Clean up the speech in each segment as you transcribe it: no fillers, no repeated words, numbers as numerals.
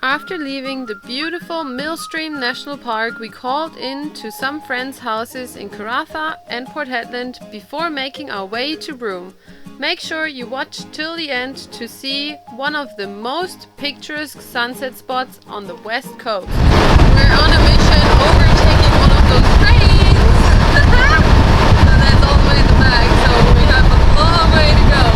After leaving the beautiful Millstream National Park, we called in to some friends' houses in Karratha and Port Hedland before making our way to Broome. Make sure you watch till the end to see one of the most picturesque sunset spots on the west coast. We're on a mission overtaking one of those trains! So that's all the way in the back, so we have a long way to go.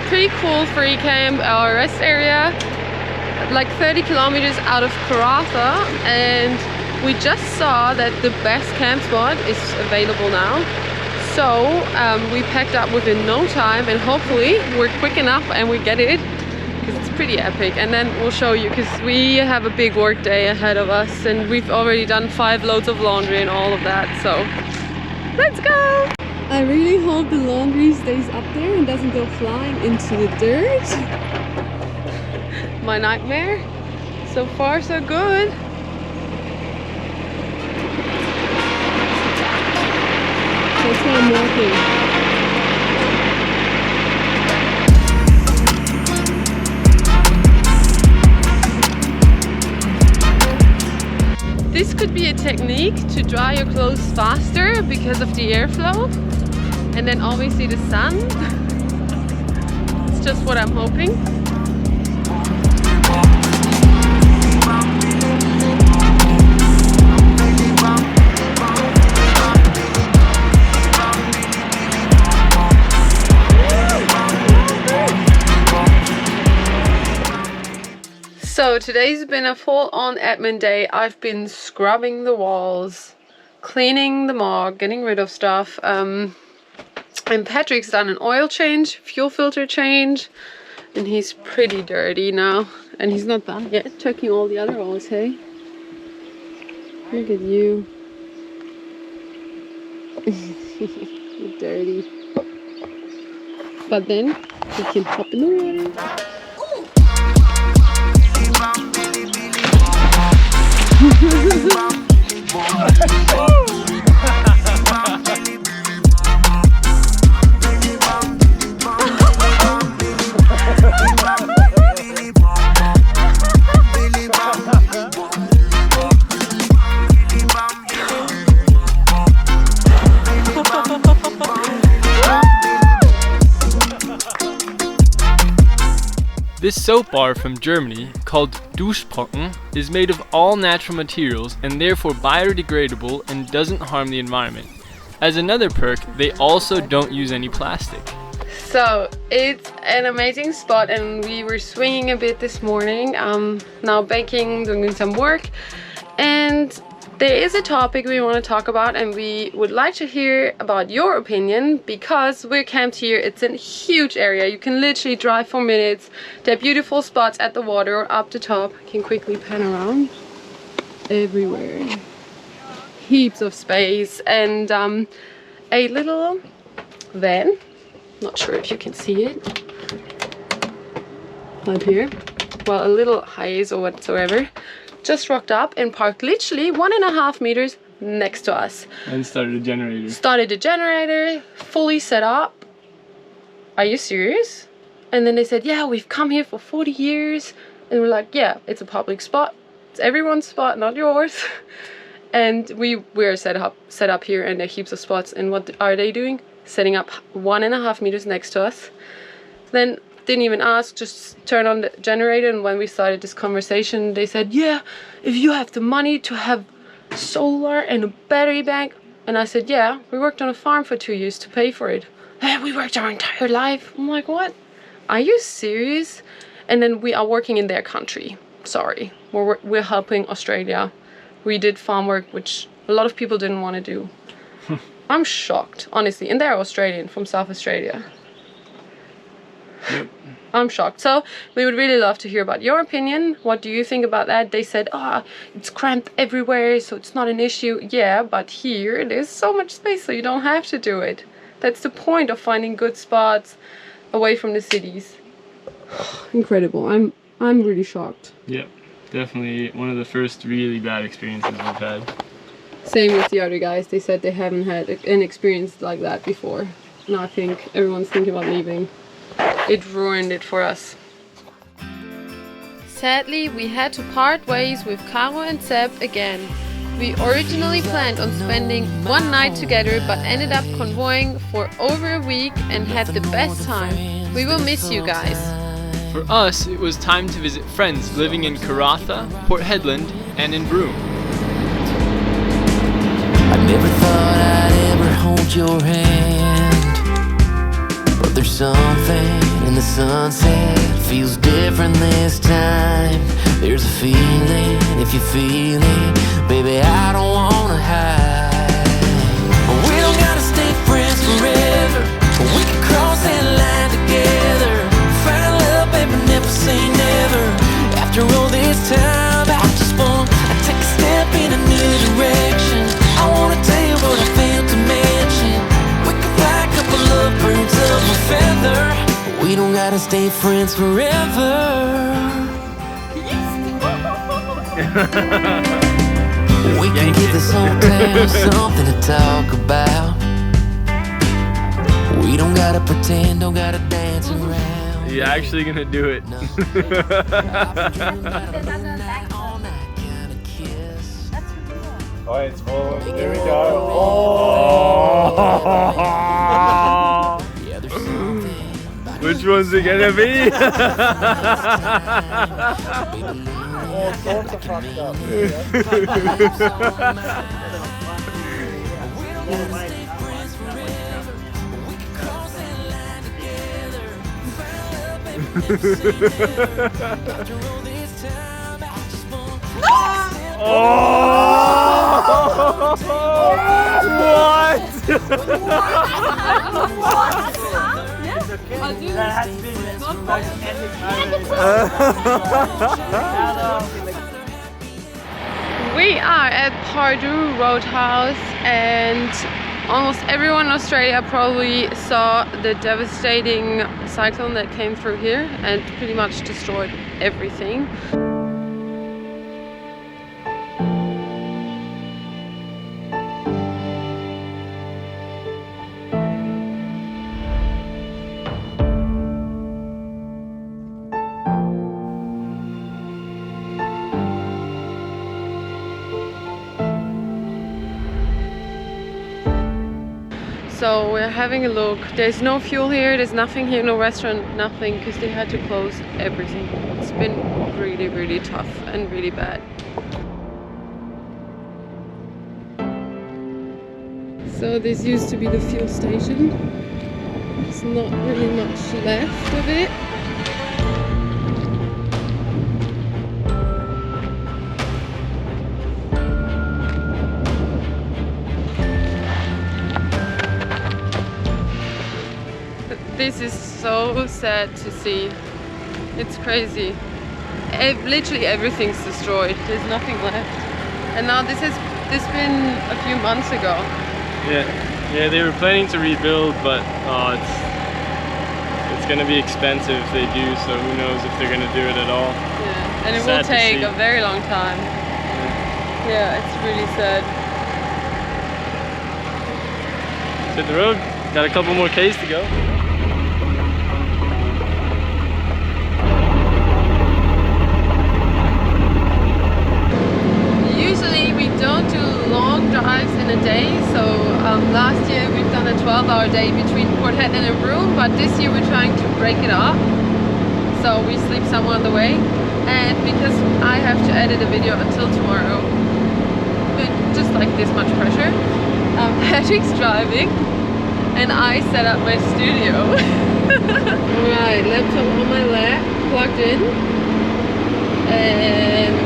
Pretty cool free camp, our rest area, like 30 kilometers out of Karratha, and we just saw that the best camp spot is available now. So we packed up within no time, and hopefully we're quick enough and we get it, because it's pretty epic. And then we'll show you, because we have a big work day ahead of us and we've already done 5 loads of laundry and all of that, so let's go! I really hope the laundry stays up there and doesn't go flying into the dirt. My nightmare. So far so good. That's why I'm walking. This could be a technique to dry your clothes faster because of the airflow. And then obviously the sun. It's just what I'm hoping. So today's been a full-on admin day. I've been scrubbing the walls, cleaning the Mog, getting rid of stuff. And Patrick's done an oil change, fuel filter change, and he's pretty dirty now. And he's not done yet, checking all the other oils, hey? Look at you. You're dirty. But then we can hop in the water. This soap bar from Germany, called Duschbrocken, is made of all natural materials and therefore biodegradable and doesn't harm the environment. As another perk, they also don't use any plastic. So it's an amazing spot, and we were swinging a bit this morning. Now baking, doing some work, and there is a topic we want to talk about, and we would like to hear about your opinion because we're camped here. It's a huge area. You can literally drive for minutes. There are beautiful spots at the water or up the top. I can quickly pan around. Everywhere. Heaps of space, and a little van. Not sure if you can see it. Right here. Well, a little haze or whatsoever. Just rocked up and parked literally 1.5 meters next to us. And started a generator. Started a generator, fully set up. Are you serious? And then they said, yeah, we've come here for 40 years. And we're like, yeah, it's a public spot. It's everyone's spot, not yours. And we're set up here, and there are heaps of spots. And what are they doing? Setting up 1.5 meters next to us. Then didn't even ask, just turn on the generator. And when we started this conversation, they said, yeah, if you have the money to have solar and a battery bank. And I said, yeah, we worked on a farm for 2 years to pay for it. Hey, we worked our entire life. I'm like, what? Are you serious? And then we are working in their country. Sorry, we're helping Australia. We did farm work, which a lot of people didn't want to do. I'm shocked, honestly. And they're Australian, from South Australia. Yep. I'm shocked. So we would really love to hear about your opinion. What do you think about that? They said, it's cramped everywhere, so it's not an issue. Yeah, but here there's so much space, so you don't have to do it. That's the point of finding good spots away from the cities. Incredible. I'm really shocked. Yep. Definitely one of the first really bad experiences we've had. Same with the other guys. They said they haven't had an experience like that before. And I think everyone's thinking about leaving. It ruined it for us. Sadly, we had to part ways with Caro and Seb again. We originally planned on spending one night together, but ended up convoying for over a week and had the best time. We will miss you guys. For us, it was time to visit friends living in Karratha, Port Hedland, and in Broome. I never thought I'd ever hold your hand, but there's something in the sunset, feels different this time. There's a feeling, if you feel it, baby, I don't wanna hide. We don't gotta stay friends forever, we can cross that line together. Find love, baby, never say never. After all this time, I just want to take a step in a new direction. I wanna tell you what I failed to mention. We can fly a couple of birds of a feather. We don't gotta stay friends forever. We can give this whole town something to talk about. We don't gotta pretend, don't gotta dance around. You're actually gonna do it. Alright, it's full. Here we go. Oh. Which one's it gonna be? All sorts of fucked up. What? That has been the most epic moment. We are at Pardue Roadhouse, and almost everyone in Australia probably saw the devastating cyclone that came through here and pretty much destroyed everything. So we're having a look. There's no fuel here, there's nothing here, no restaurant, nothing, because they had to close everything. It's been really, really tough and really bad. So this used to be the fuel station. There's not really much left of it. This is so sad to see. It's crazy. Literally everything's destroyed. There's nothing left. And now this been a few months ago. Yeah, they were planning to rebuild, but it's gonna be expensive if they do. So who knows if they're gonna do it at all. Yeah, and it will take a very long time. Yeah, it's really sad. Hit the road. Got a couple more Ks to go. Usually we don't do long drives in a day, so last year we've done a 12-hour day between Port Hedland and Broome, but this year we're trying to break it up, so we sleep somewhere on the way. And because I have to edit a video until tomorrow, with just like this much pressure, Patrick's driving and I set up my studio. Alright, laptop on my lap, plugged in, and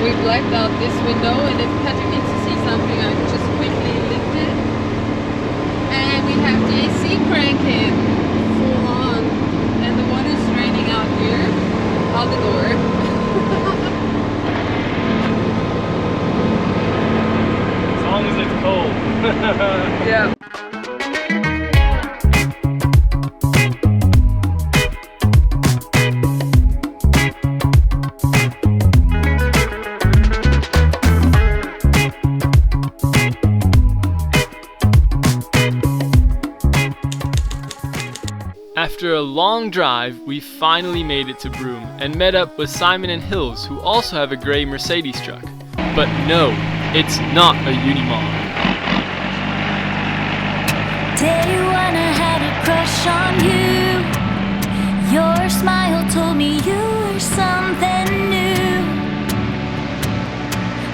we blacked out this window, and if Patrick needs to see something, I can just quickly lift it. And we have the AC cranking full on, and the water's draining out here, out the door. As long as it's cold. Yeah. After a long drive, we finally made it to Broome and met up with Simon and Hills, who also have a grey Mercedes truck. But no, it's not a Unimog. Day one I had a crush on you. Your smile told me you were something new.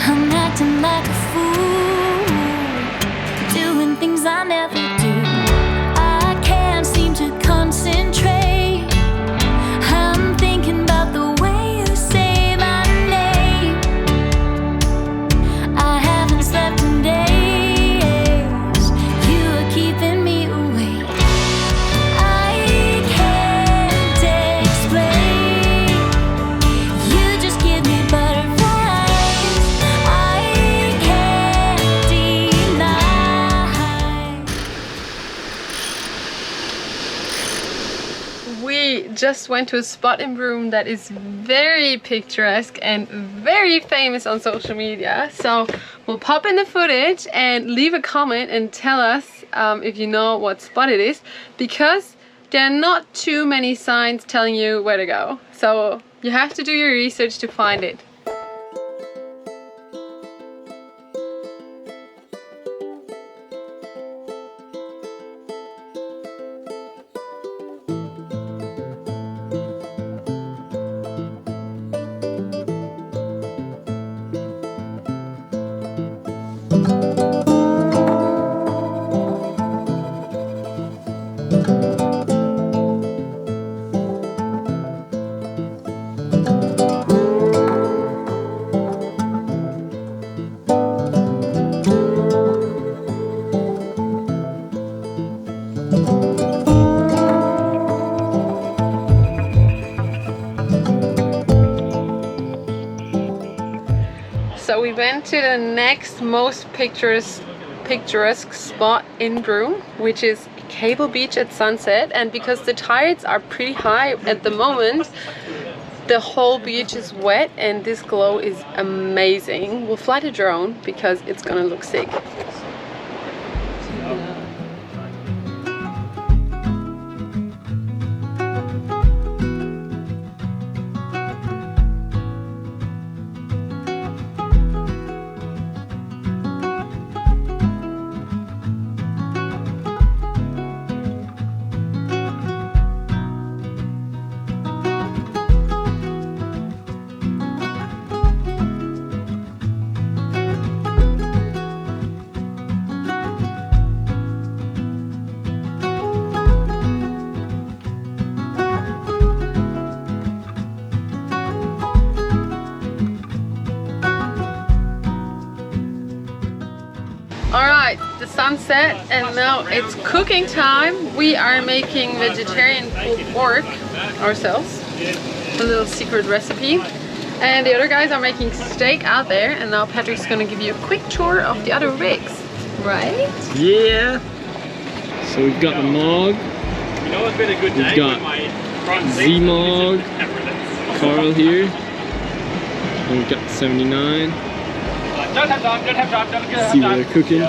I'm acting like a fool, doing things I never do. I can't seem to concentrate. I'm thinking about the way you say my name. I haven't slept in days. You are keeping me awake. I can't explain. You just give me butterflies. I can't deny. We just went to a spot in Broome that is very picturesque and very famous on social media. So we'll pop in the footage and leave a comment and tell us if you know what spot it is, because there are not too many signs telling you where to go. So you have to do your research to find it. So we went to the next most picturesque spot in Broome, which is Cable Beach at sunset. And because the tides are pretty high at the moment, the whole beach is wet and this glow is amazing. We'll fly the drone because it's gonna look sick. set and now it's cooking time. We are making vegetarian pulled pork ourselves. A little secret recipe. And the other guys are making steak out there, and now Patrick's gonna give you a quick tour of the other rigs. Right? Yeah. So we've got the Mog. You know, it's been a good day. We've got Z-Mog, Carl here. And we've got the 79. Don't have time, don't have time, don't have See what they're cooking.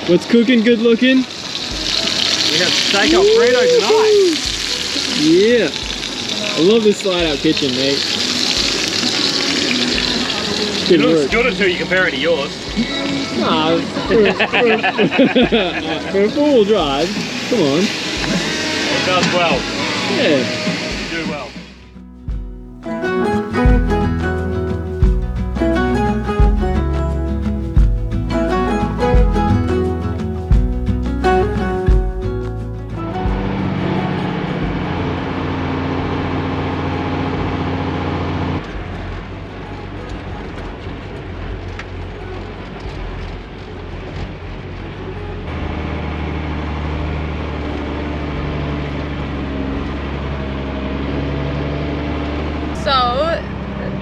What's cooking? Good looking? We have steak Alfredo tonight. Yeah. I love this slide out kitchen, mate. Good work. Good or two, you compare it to yours. Nah, for a four-wheel drive, come on. It does well. Yeah. You do well. So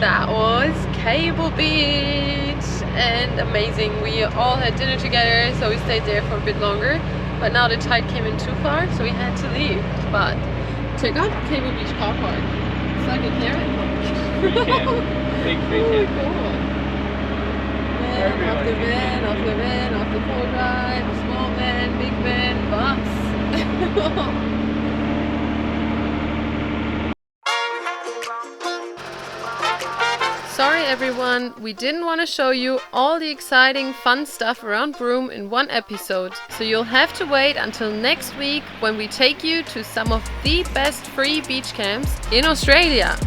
that was Cable Beach and amazing. We all had dinner together, so we stayed there for a bit longer. But now the tide came in too far, so we had to leave. But check out Cable Beach car park. It's like a carrot. Big Oh, cool. Van, off the van, off the van, off the 4-drive, small van, big van, bus. Sorry everyone, we didn't want to show you all the exciting fun stuff around Broome in one episode, so you'll have to wait until next week when we take you to some of the best free beach camps in Australia.